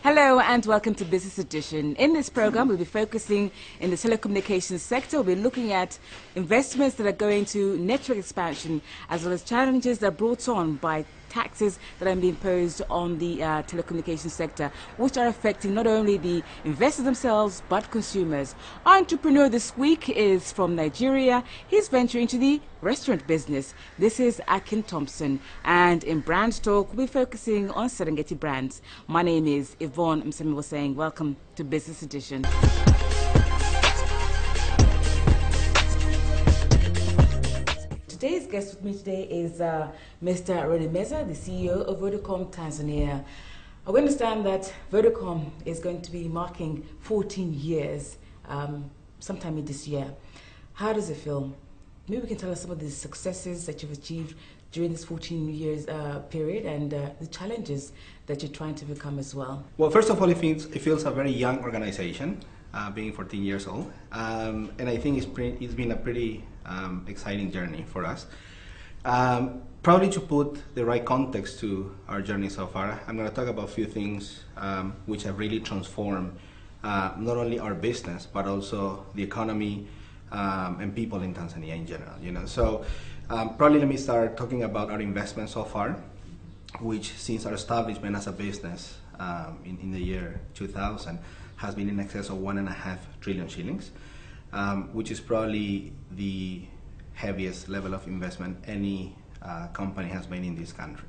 Hello and welcome to Business Edition. In this program, we'll be focusing in the telecommunications sector. We'll be looking at investments that are going to network expansion, as well as challenges that are brought on by taxes that are being imposed on the telecommunications sector, which are affecting not only the investors themselves, but consumers. Our entrepreneur this week is from Nigeria. He's venturing into the restaurant business. This is Akin Thompson, and in Brand Talk, we'll be focusing on Serengeti brands. My name is YVONE. I'm was saying welcome to Business Edition. Today's guest with me today is Mr. Rene Meza, the CEO of Vodacom Tanzania. We understand that Vodacom is going to be marking 14 years sometime in this year. How does it feel? Maybe we can tell us some of the successes that you've achieved during this 14 years period and the challenges that you're trying to overcome as well. Well, first of all, it feels a very young organization, being 14 years old, and I think it's been a pretty exciting journey for us. Probably to put the right context to our journey so far, I'm going to talk about a few things which have really transformed not only our business but also the economy and people in Tanzania in general. So probably let me start talking about our investment so far, which since our establishment as a business in the year 2000 has been in excess of 1.5 trillion shillings. Which is probably the heaviest level of investment any company has made in this country,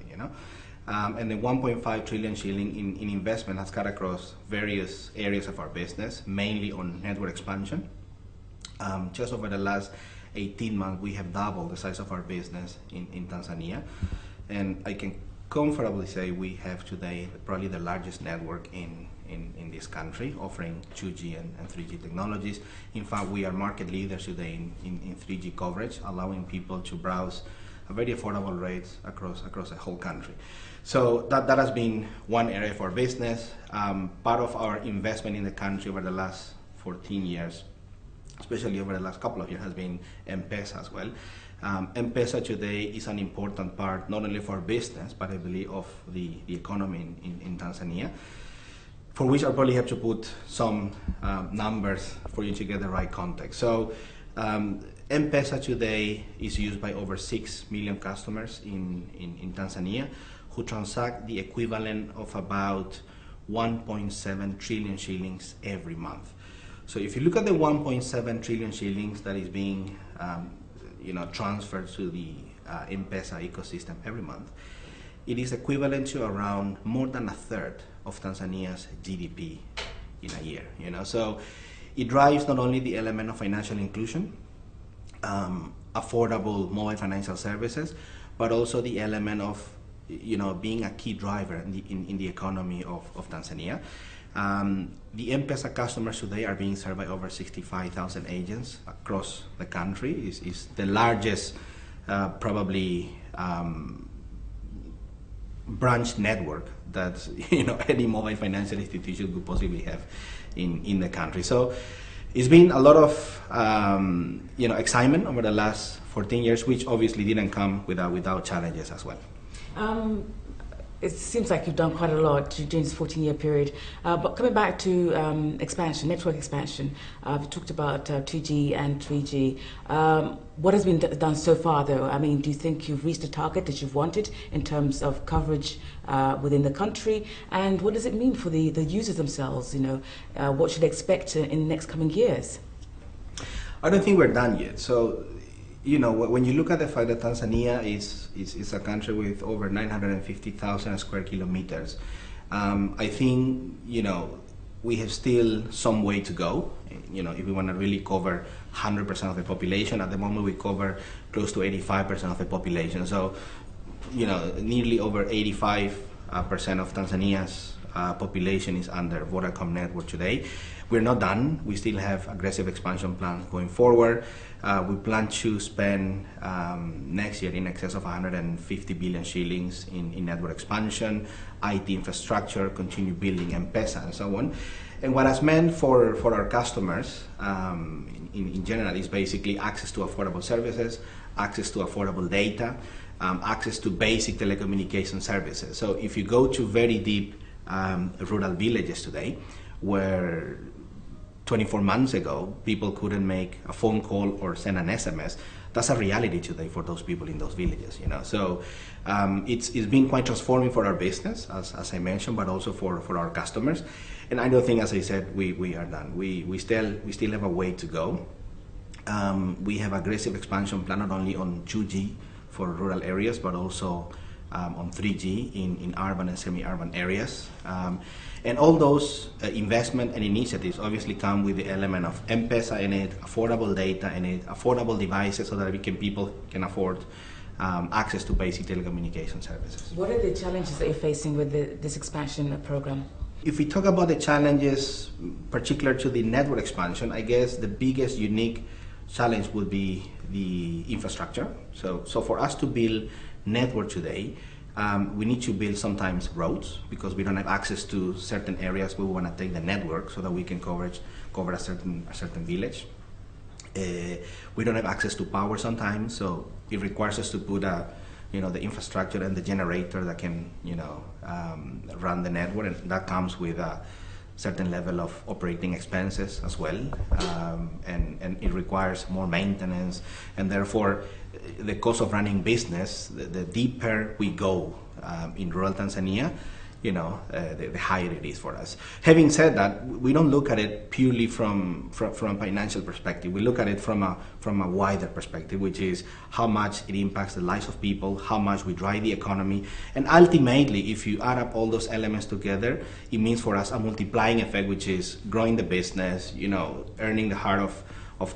and the 1.5 trillion shilling in investment has cut across various areas of our business, mainly on network expansion. Just over the last 18 months, we have doubled the size of our business in Tanzania, and I can comfortably say we have today probably the largest network in this country, offering 2G and 3G technologies. In fact, we are market leaders today in 3G coverage, allowing people to browse at very affordable rates across the whole country. So that has been one area of our business. Part of our investment in the country over the last 14 years, especially over the last couple of years, has been M-Pesa as well. M-Pesa today is an important part not only for business, but I believe of the economy in Tanzania, for which I probably have to put some numbers for you to get the right context. So M-Pesa today is used by over 6 million customers in Tanzania, who transact the equivalent of about 1.7 trillion shillings every month. So if you look at the 1.7 trillion shillings that is being transferred to the M-Pesa ecosystem every month, it is equivalent to around more than a third of Tanzania's GDP in a year. So it drives not only the element of financial inclusion, affordable mobile financial services, but also the element of being a key driver in the economy of Tanzania. The M-Pesa customers today are being served by over 65,000 agents across the country. Is the largest probably branch network that any mobile financial institution could possibly have in the country. So it's been a lot of excitement over the last 14 years, which obviously didn't come without challenges as well. It seems like you've done quite a lot during this 14-year period. But coming back to expansion, network expansion, we talked about 2G and 3G. What has been done so far, though? I mean, do you think you've reached the target that you've wanted in terms of coverage within the country? And what does it mean for the users themselves? What should they expect in the next coming years? I don't think we're done yet. So, when you look at the fact that Tanzania is a country with over 950,000 square kilometers, I think, we have still some way to go. If we want to really cover 100% of the population, at the moment we cover close to 85% of the population. So, nearly over 85% of Tanzania's population is under Vodacom network today. We're not done. We still have aggressive expansion plans going forward. We plan to spend next year in excess of 150 billion shillings in network expansion, IT infrastructure, continue building M-Pesa and so on. And what has meant for our customers in general is basically access to affordable services, access to affordable data, access to basic telecommunication services. So if you go to very deep rural villages today, where 24 months ago people couldn't make a phone call or send an SMS. That's a reality today for those people in those villages, you know. So it's been quite transforming for our business, as I mentioned, but also for our customers. And I don't think, as I said, we are done. We still have a way to go. We have aggressive expansion plan not only on 2G for rural areas, but also on 3G in urban and semi-urban areas. And all those investment and initiatives obviously come with the element of M-Pesa in it, affordable data in it, affordable devices so that people can afford access to basic telecommunication services. What are the challenges that you're facing with this expansion program? If we talk about the challenges particular to the network expansion, I guess the biggest unique challenge would be the infrastructure. So for us to build network today, we need to build sometimes roads because we don't have access to certain areas where we want to take the network so that we can cover a certain village. We don't have access to power sometimes, so it requires us to put the infrastructure and the generator that can run the network, and that comes with a certain level of operating expenses as well, and it requires more maintenance, and therefore the cost of running business, the deeper we go in rural Tanzania, the higher it is for us. Having said that, we don't look at it purely from a financial perspective. We look at it from a wider perspective, which is how much it impacts the lives of people, how much we drive the economy, and ultimately, if you add up all those elements together, it means for us a multiplying effect, which is growing the business, earning the heart of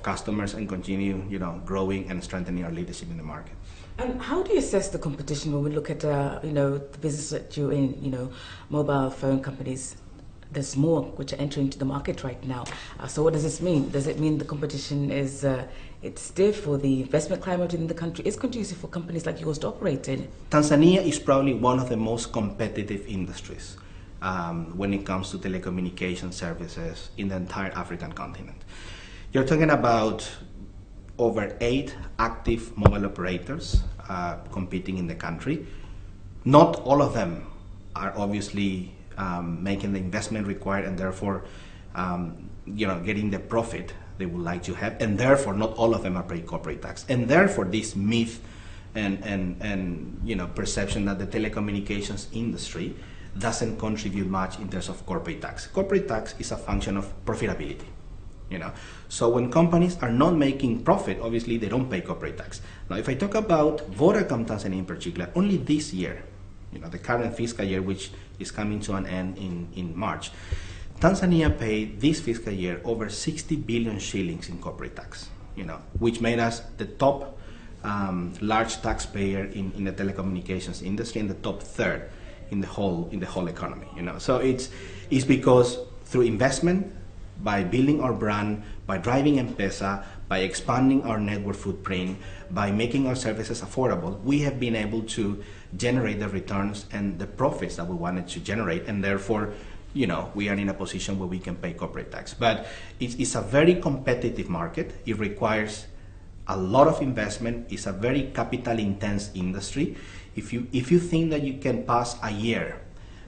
customers, and continue, growing and strengthening our leadership in the market. And how do you assess the competition when we look at, the business that you're in, mobile phone companies? There's more which are entering into the market right now. So what does this mean? Does it mean the competition is it's stiff, or the investment climate in the country is conducive for companies like yours to operate in? Tanzania is probably one of the most competitive industries when it comes to telecommunication services in the entire African continent. You're talking about over 8 active mobile operators competing in the country. Not all of them are obviously making the investment required, and therefore getting the profit they would like to have, and therefore not all of them are paying corporate tax. And therefore this myth and perception that the telecommunications industry doesn't contribute much in terms of corporate tax. Corporate tax is a function of profitability. So when companies are not making profit, obviously they don't pay corporate tax. Now, if I talk about Vodacom Tanzania in particular, only this year, the current fiscal year, which is coming to an end in March, Tanzania paid this fiscal year over 60 billion shillings in corporate tax, which made us the top large taxpayer in the telecommunications industry and the top third in the whole economy. So it's because through investment, by building our brand, by driving M-Pesa, by expanding our network footprint, by making our services affordable, we have been able to generate the returns and the profits that we wanted to generate, and therefore, we are in a position where we can pay corporate tax. But it's a very competitive market. It requires a lot of investment. It's a very capital-intense industry. If you think that you can pass a year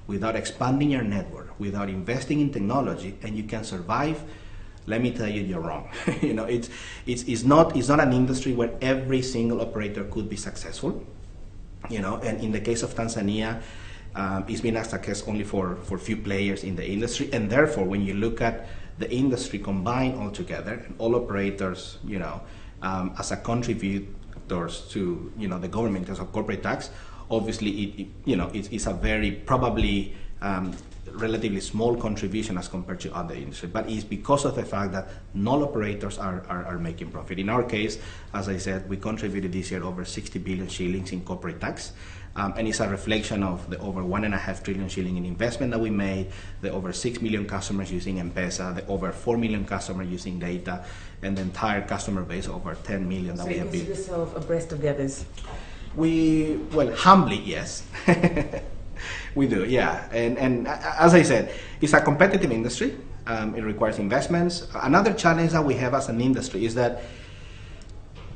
without expanding your network, without investing in technology, and you can survive, let me tell you, you're wrong. It's not an industry where every single operator could be successful. And in the case of Tanzania, it's been a success only for few players in the industry, and therefore, when you look at the industry combined all together, and all operators, as a contributors to the government in terms of corporate tax, obviously, it's a very probably relatively small contribution as compared to other industries, but it's because of the fact that no operators are making profit. In our case, as I said, we contributed this year over 60 billion shillings in corporate tax, and it's a reflection of the over 1.5 trillion shilling in investment that we made, the over 6 million customers using M-Pesa, the over 4 million customers using data, and the entire customer base over 10 million that we have built. So you consider yourself abreast of the others? Well, humbly, yes. We do, yeah. And as I said, it's a competitive industry. It requires investments. Another challenge that we have as an industry is that,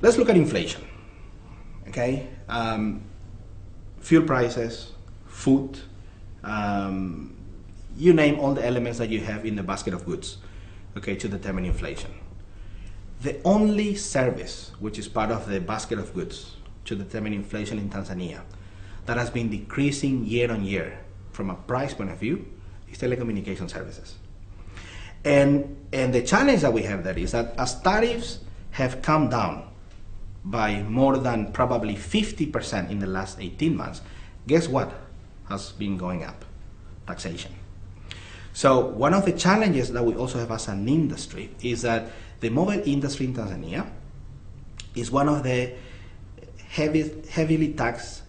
let's look at inflation, okay? Fuel prices, food, you name all the elements that you have in the basket of goods, okay, to determine inflation. The only service which is part of the basket of goods to determine inflation in Tanzania that has been decreasing year on year from a price point of view is telecommunication services. And the challenge that we have there is that as tariffs have come down by more than probably 50% in the last 18 months, guess what has been going up? Taxation. So one of the challenges that we also have as an industry is that the mobile industry in Tanzania is one of the heavily taxed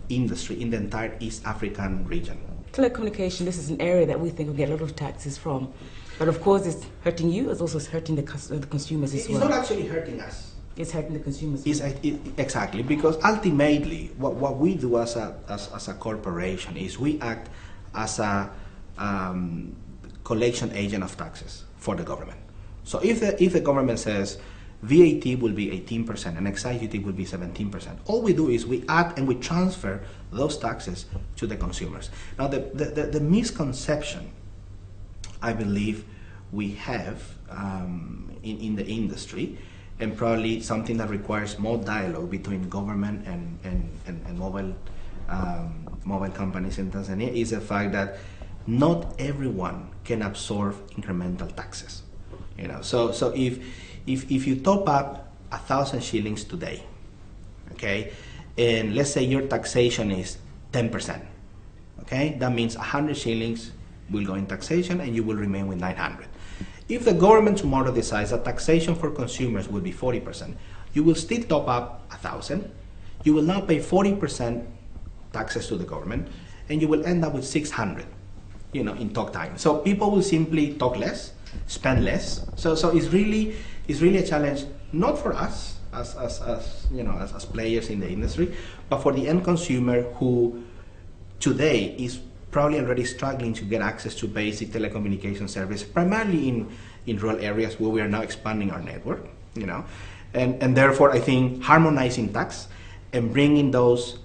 industry in the entire East African region. Telecommunication, this is an area that we think we get a lot of taxes from. But of course, it's hurting you, it's also hurting the consumers as well. It's not actually hurting us. It's hurting the consumers. Exactly, because ultimately, what we do as a corporation is we act as a collection agent of taxes for the government. So if the government says VAT will be 18% and excise duty will be 17%, all we do is we add and we transfer those taxes to the consumers. Now the misconception I believe we have in the industry, and probably something that requires more dialogue between government and mobile companies in Tanzania, is the fact that not everyone can absorb incremental taxes. You know, so if you top up 1,000 shillings today, okay, and let's say your taxation is 10%, okay, that means 100 shillings will go in taxation and you will remain with 900. If the government tomorrow decides that taxation for consumers will be 40%, you will still top up 1,000. You will now pay 40% taxes to the government, and you will end up with 600, you know, in talk time. So people will simply talk less, spend less. So it's really a challenge, not for us as players in the industry, but for the end consumer who today is probably already struggling to get access to basic telecommunication service, primarily in rural areas where we are now expanding our network, you know, and therefore I think harmonizing tax and bringing those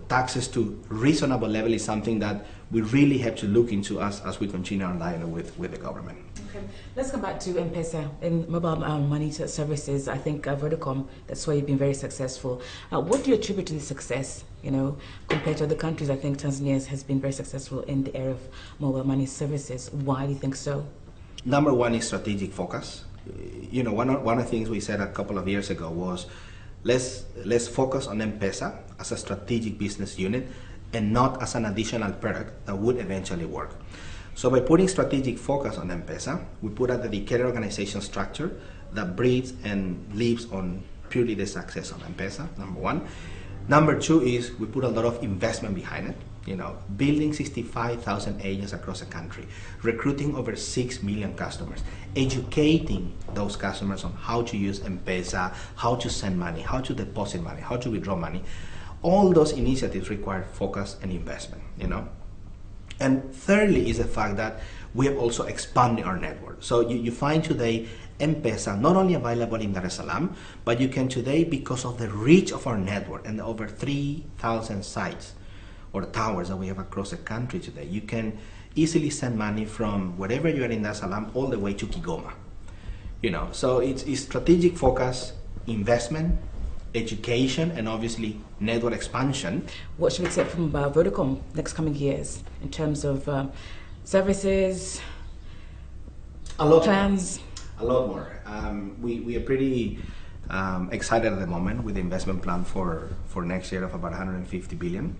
taxes to reasonable level is something that we really have to look into as we continue our dialogue with the government. Okay. Let's come back to M-Pesa and mobile money services. I think Vodacom, that's why you've been very successful. What do you attribute to the success, you know, compared to other countries? I think Tanzania has been very successful in the area of mobile money services. Why do you think so? Number one is strategic focus. You know, one of the things we said a couple of years ago was, let's focus on M-Pesa as a strategic business unit and not as an additional product that would eventually work. So by putting strategic focus on M-Pesa, we put a dedicated organization structure that breathes and lives on purely the success of M-Pesa, number one. Number two is we put a lot of investment behind it, you know, building 65,000 agents across the country, recruiting over 6 million customers, educating those customers on how to use M-Pesa, how to send money, how to deposit money, how to withdraw money. All those initiatives require focus and investment, you know. And thirdly is the fact that we have also expanded our network. So you find today M-Pesa not only available in Dar es Salaam, but you can today, because of the reach of our network and the over 3,000 sites or towers that we have across the country today, you can easily send money from wherever you are in Dar es Salaam all the way to Kigoma. You know, so it's strategic focus, investment, education, and obviously network expansion. What should we expect from Vodacom next coming years in terms of services, plans? A lot more. We are pretty excited at the moment with the investment plan for next year of about 150 billion.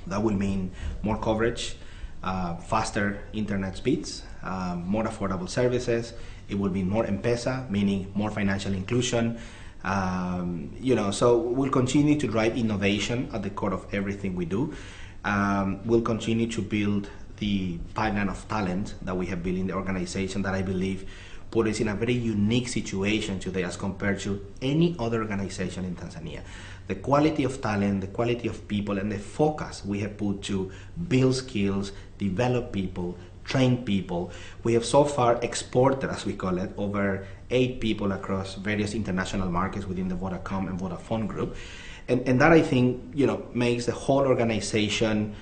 That will mean more coverage, faster internet speeds, more affordable services. It will mean more M-Pesa, meaning more financial inclusion. So we'll continue to drive innovation at the core of everything we do. We'll continue to build the pipeline of talent that we have built in the organization that I believe put us in a very unique situation today as compared to any other organization in Tanzania. The quality of talent, the quality of people, and the focus we have put to build skills, develop people, train people. We have so far exported, as we call it, over 8 people across various international markets within the Vodacom and Vodafone group. And that, I think, makes the whole organization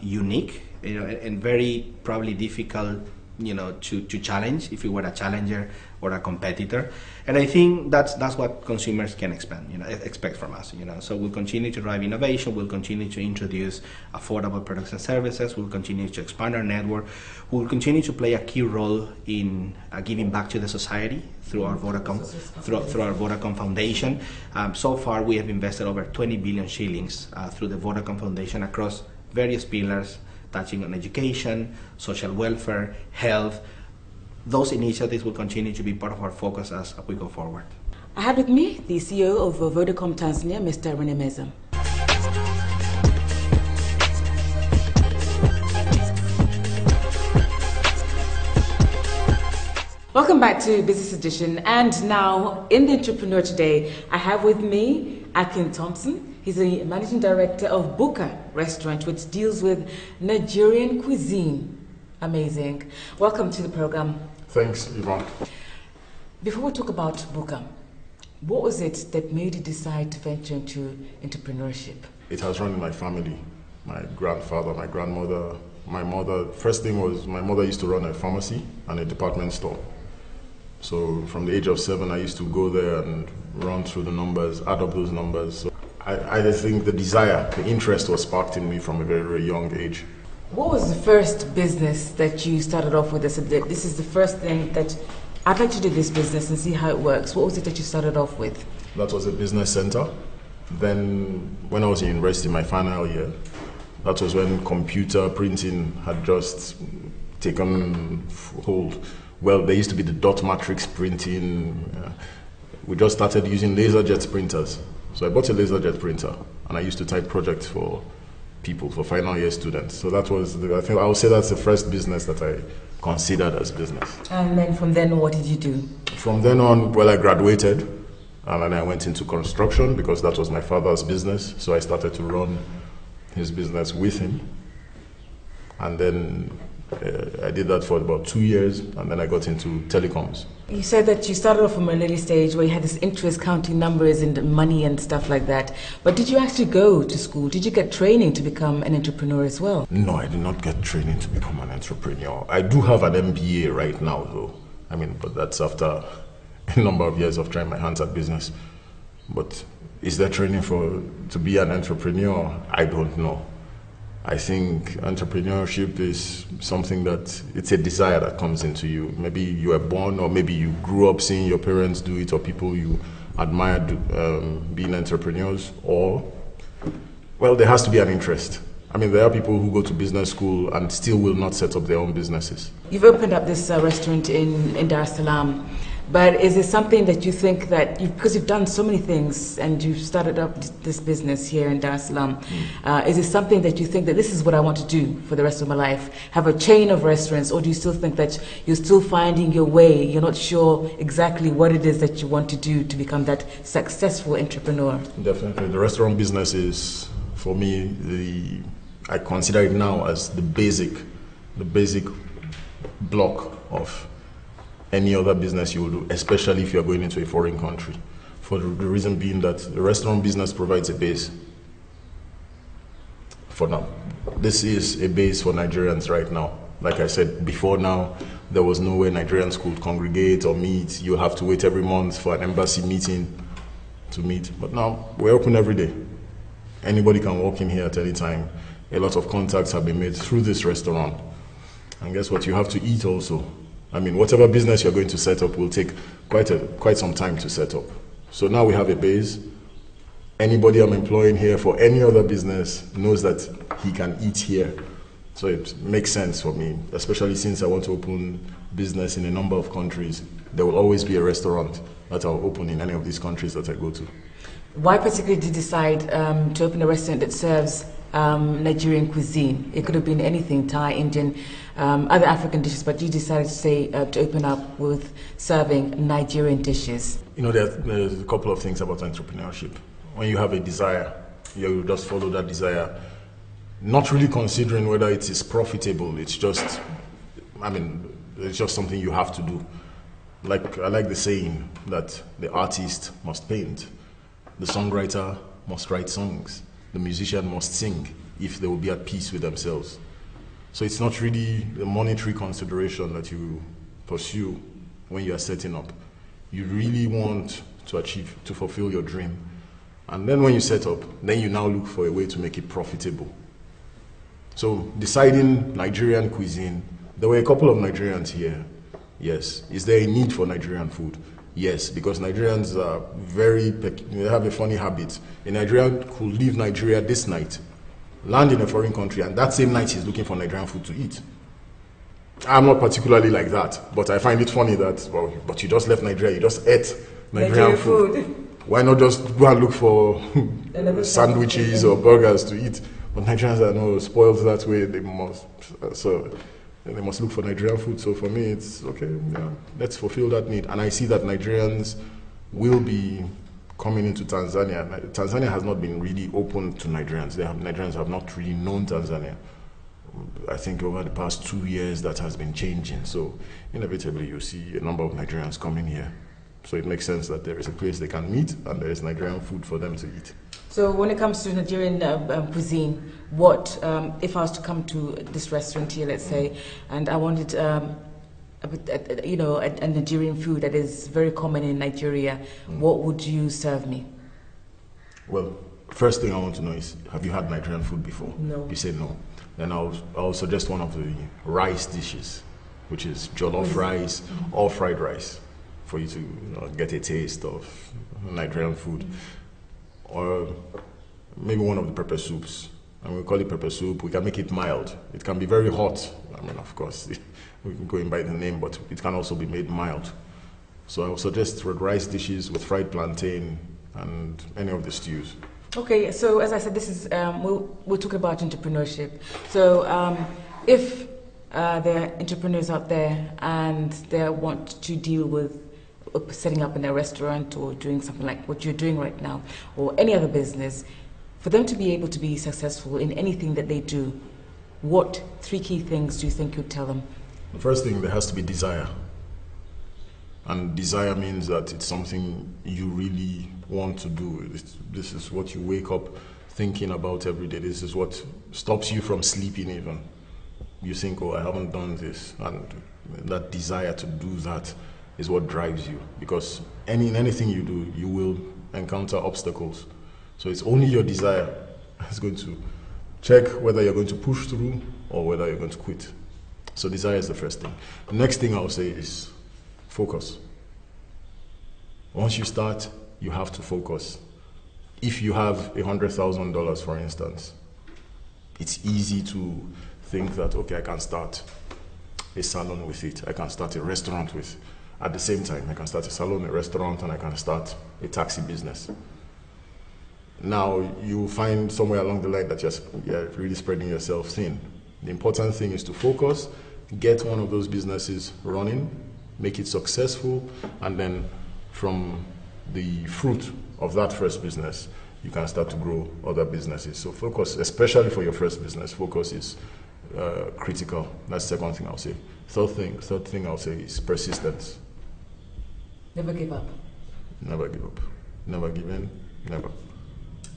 unique and very probably difficult, to challenge if we were a challenger or a competitor. And I think that's what consumers can expect from us. So we'll continue to drive innovation. We'll continue to introduce affordable products and services. We'll continue to expand our network. We'll continue to play a key role in giving back to the society through our Vodacom Foundation. So far, we have invested over 20 billion shillings through the Vodacom Foundation across various pillars, touching on education, social welfare, health. Those initiatives will continue to be part of our focus as we go forward. I have with me the CEO of Vodacom Tanzania, Mr. Rene Meza. Welcome back to Business Edition, and now in the Intrapreneur today, I have with me Akin Thompson. He's the Managing Director of Buka Restaurant, which deals with Nigerian cuisine. Amazing. Welcome to the program. Thanks, Yvonne. Before we talk about Buka, what was it that made you decide to venture into entrepreneurship? It has run in my family. My grandfather, my grandmother, my mother. First thing was my mother used to run a pharmacy and a department store. So from the age of 7, I used to go there and run through the numbers, add up those numbers. So I think the desire, the interest was sparked in me from a very, very young age. What was the first business that you started off with? This is the first thing that I'd like to do this business and see how it works. What was it that you started off with? That was a business center. Then when I was in university, my final year, that was when computer printing had just taken hold. Well, there used to be the dot matrix printing. We just started using laserjet printers. So I bought a laserjet printer and I used to type projects for people, for final year students. So that was, I think I would say that's the first business that I considered as business. And then from then, what did you do? From then on, well, I graduated and then I went into construction because that was my father's business. So I started to run his business with him. And then I did that for about 2 years, and then I got into telecoms. You said that you started off from an early stage where you had this interest counting numbers and money and stuff like that. But did you actually go to school? Did you get training to become an entrepreneur as well? No, I did not get training to become an entrepreneur. I do have an MBA right now, though. But that's after a number of years of trying my hands at business. But is there training to be an entrepreneur? I don't know. I think entrepreneurship is something that it's a desire that comes into you. Maybe you were born, or maybe you grew up seeing your parents do it, or people you admired being entrepreneurs, or, well, there has to be an interest. There are people who go to business school and still will not set up their own businesses. You've opened up this restaurant in Dar es Salaam. But is it something that you think that, because you've done so many things and you've started up this business here in Dar es Salaam, is it something that you think that this is what I want to do for the rest of my life, have a chain of restaurants, or do you still think that you're still finding your way, you're not sure exactly what it is that you want to do to become that successful entrepreneur? Definitely. The restaurant business is, for me, I consider it now as the basic block of any other business you will do, especially if you're going into a foreign country. For the reason being that the restaurant business provides a base for now. This is a base for Nigerians right now. Like I said, before now, there was no way Nigerians could congregate or meet. You have to wait every month for an embassy meeting to meet. But now, we're open every day. Anybody can walk in here at any time. A lot of contacts have been made through this restaurant. And guess what? You have to eat also. Whatever business you're going to set up will take quite some time to set up. So now we have a base. Anybody I'm employing here for any other business knows that he can eat here. So it makes sense for me, especially since I want to open business in a number of countries. There will always be a restaurant that I'll open in any of these countries that I go to. Why particularly did you decide to open a restaurant that serves Nigerian cuisine? It could have been anything, Thai, Indian, other African dishes, but you decided to open up with serving Nigerian dishes. There's a couple of things about entrepreneurship. When you have a desire, you just follow that desire, not really considering whether it is profitable. It's just, it's just something you have to do. I like the saying that the artist must paint, the songwriter must write songs, the musician must sing if they will be at peace with themselves. So it's not really the monetary consideration that you pursue when you are setting up. You really want to achieve, to fulfill your dream. And then when you set up, then you now look for a way to make it profitable. So deciding Nigerian cuisine, there were a couple of Nigerians here. Yes. Is there a need for Nigerian food? Yes, because Nigerians are they have a funny habit. A Nigerian could leave Nigeria this night, land in a foreign country, and that same night he's looking for Nigerian food to eat. I'm not particularly like that, but I find it funny that, well, but you just left Nigeria, you just ate Nigerian food. Why not just go and look for sandwiches or burgers to eat? But Nigerians are no spoiled that way. They must look for Nigerian food. So for me, it's okay. Yeah, let's fulfill that need. And I see that Nigerians will be coming into Tanzania. Tanzania has not been really open to Nigerians. Nigerians have not really known Tanzania. I think over the past 2 years that has been changing. So inevitably you see a number of Nigerians coming here. So it makes sense that there is a place they can meet and there is Nigerian food for them to eat. So when it comes to Nigerian cuisine, what, if I was to come to this restaurant here, let's say, and I wanted, a Nigerian food that is very common in Nigeria, what would you serve me? Well, first thing I want to know is, have you had Nigerian food before? No. You say no. Then I'll suggest one of the rice dishes, which is jollof rice or fried rice, for you to get a taste of Nigerian food. Or maybe one of the pepper soups. And we call it pepper soup. We can make it mild. It can be very hot. I mean, of course, we can go in by the name, but it can also be made mild. So I would suggest red rice dishes with fried plantain and any of the stews. Okay, so as I said, this is we're talking about entrepreneurship. So if there are entrepreneurs out there and they want to deal with setting up in a restaurant or doing something like what you're doing right now, or any other business, for them to be able to be successful in anything that they do, what 3 key things do you think you'd tell them? The first thing, there has to be desire. And desire means that it's something you really want to do. This is what you wake up thinking about every day. This is what stops you from sleeping even. You think, oh, I haven't done this. And that desire to do that is what drives you. Because in anything you do, you will encounter obstacles. So it's only your desire that's going to check whether you're going to push through or whether you're going to quit. So desire is the first thing. The next thing I'll say is focus. Once you start, you have to focus. If you have $100,000, for instance, it's easy to think that, okay, I can start a salon with it. I can start a restaurant with it. At the same time, I can start a salon, a restaurant, and I can start a taxi business. Now, you find somewhere along the line that you're really spreading yourself thin. The important thing is to focus, get one of those businesses running, make it successful, and then from the fruit of that first business, you can start to grow other businesses. So focus, especially for your first business, focus is critical. That's the second thing I'll say. Third thing I'll say is persistence. Never give up. Never give up. Never give in. Never.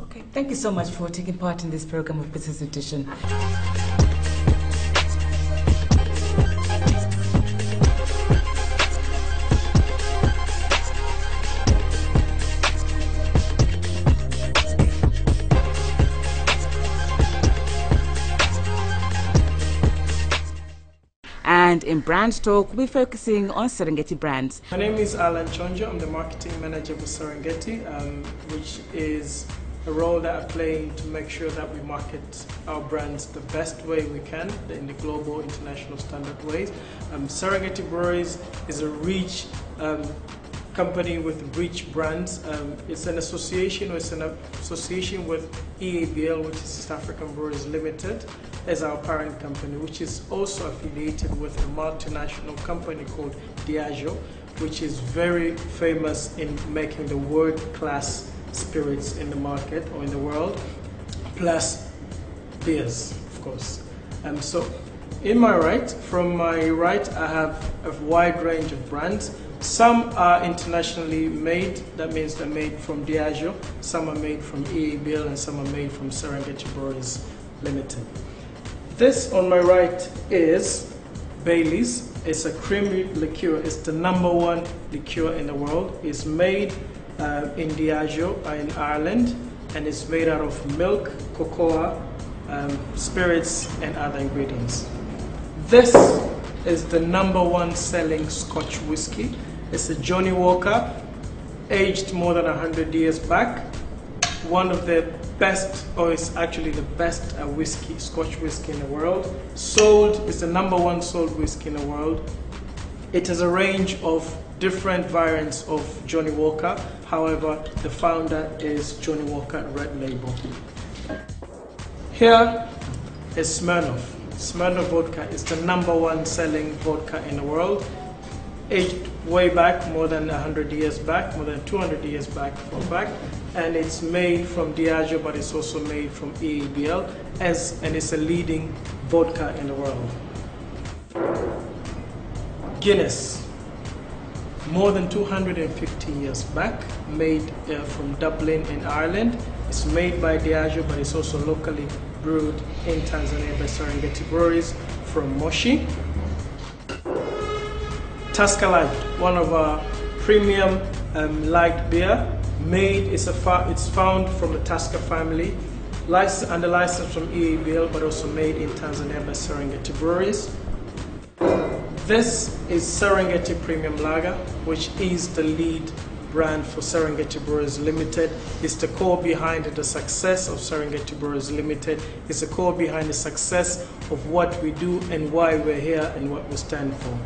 Okay, thank you so much for taking part in this program of Business Edition. And in Brand Talk, we'll be focusing on Serengeti brands. My name is Alan Chonjo. I'm the marketing manager for Serengeti, which is a role that I play to make sure that we market our brands the best way we can in the global, international standard ways. Serengeti Breweries is a rich company with rich brands. It's an association with EABL, which is East African Breweries Limited, as our parent company, which is also affiliated with a multinational company called Diageo, which is very famous in making the world-class spirits in the market or in the world, plus beers, of course. So in my right, from my right, I have a wide range of brands. Some are internationally made, that means they're made from Diageo, some are made from EABL, and some are made from Serengeti Breweries Limited. This on my right is Bailey's. It's a creamy liqueur. It's the #1 liqueur in the world. It's made in Diageo in Ireland, and it's made out of milk, cocoa, spirits, and other ingredients. This is the #1 selling Scotch whiskey. It's a Johnny Walker, aged more than 100 years back. One of the best, or it's actually the best whiskey, Scotch whiskey in the world. It's the #1 sold whiskey in the world. It has a range of different variants of Johnny Walker. However, the founder is Johnny Walker Red Label. Here is Smirnoff. Smirnoff vodka is the #1 selling vodka in the world. Aged way back, more than 100 years back, more than 200 years back, and it's made from Diageo, but it's also made from EABL, and it's a leading vodka in the world. Guinness, more than 250 years back, made from Dublin in Ireland. It's made by Diageo, but it's also locally brewed in Tanzania by Serengeti Breweries from Moshi. Tusker Light, one of our premium light beer, it's found from the Tusker family, under license from EABL, but also made in Tanzania by Serengeti Breweries. This is Serengeti Premium Lager, which is the lead brand for Serengeti Breweries Limited. It's the core behind the success of Serengeti Breweries Limited. It's the core behind the success of what we do and why we're here and what we stand for.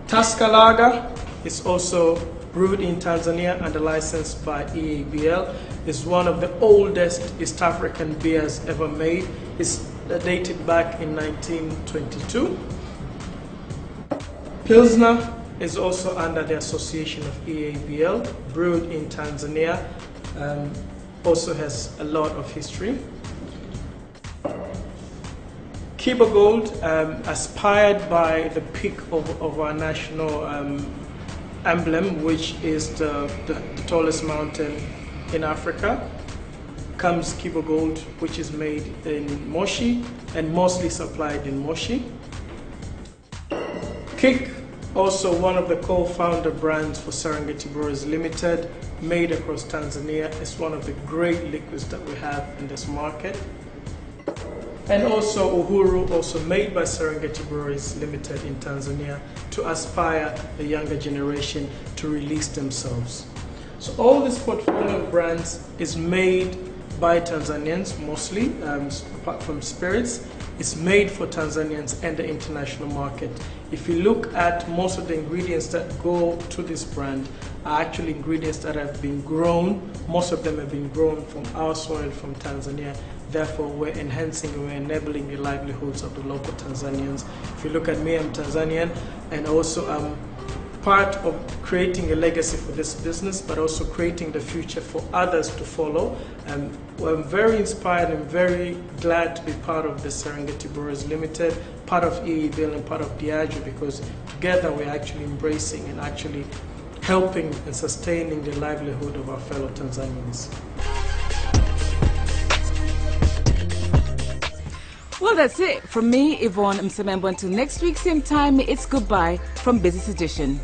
Tusker Lager is also brewed in Tanzania under license by EABL. It's one of the oldest East African beers ever made. It's dated back in 1922. Pilsner is also under the association of EABL, brewed in Tanzania, also has a lot of history. Kiba Gold, aspired by the peak of our national emblem, which is the tallest mountain in Africa, comes Kiba Gold, which is made in Moshi and mostly supplied in Moshi. Kick, also one of the co-founder brands for Serengeti Breweries Limited, made across Tanzania. It's one of the great liquids that we have in this market. And also Uhuru, also made by Serengeti Breweries Limited in Tanzania, to aspire the younger generation to release themselves. So all this portfolio of brands is made by Tanzanians mostly, apart from spirits. It's made for Tanzanians and the international market. If you look at most of the ingredients that go to this brand are actually ingredients that have been grown. Most of them have been grown from our soil, from Tanzania. Therefore, we're enhancing, we're enabling the livelihoods of the local Tanzanians. If you look at me, I'm Tanzanian, and also I'm part of creating a legacy for this business, but also creating the future for others to follow. I'm very inspired and very glad to be part of the Serengeti Breweries Limited, part of EABL and part of Diageo, because together we're actually embracing and actually helping and sustaining the livelihood of our fellow Tanzanians. Well, that's it from me, Yvonne Msemembo. Until next week, same time, it's goodbye from Business Edition.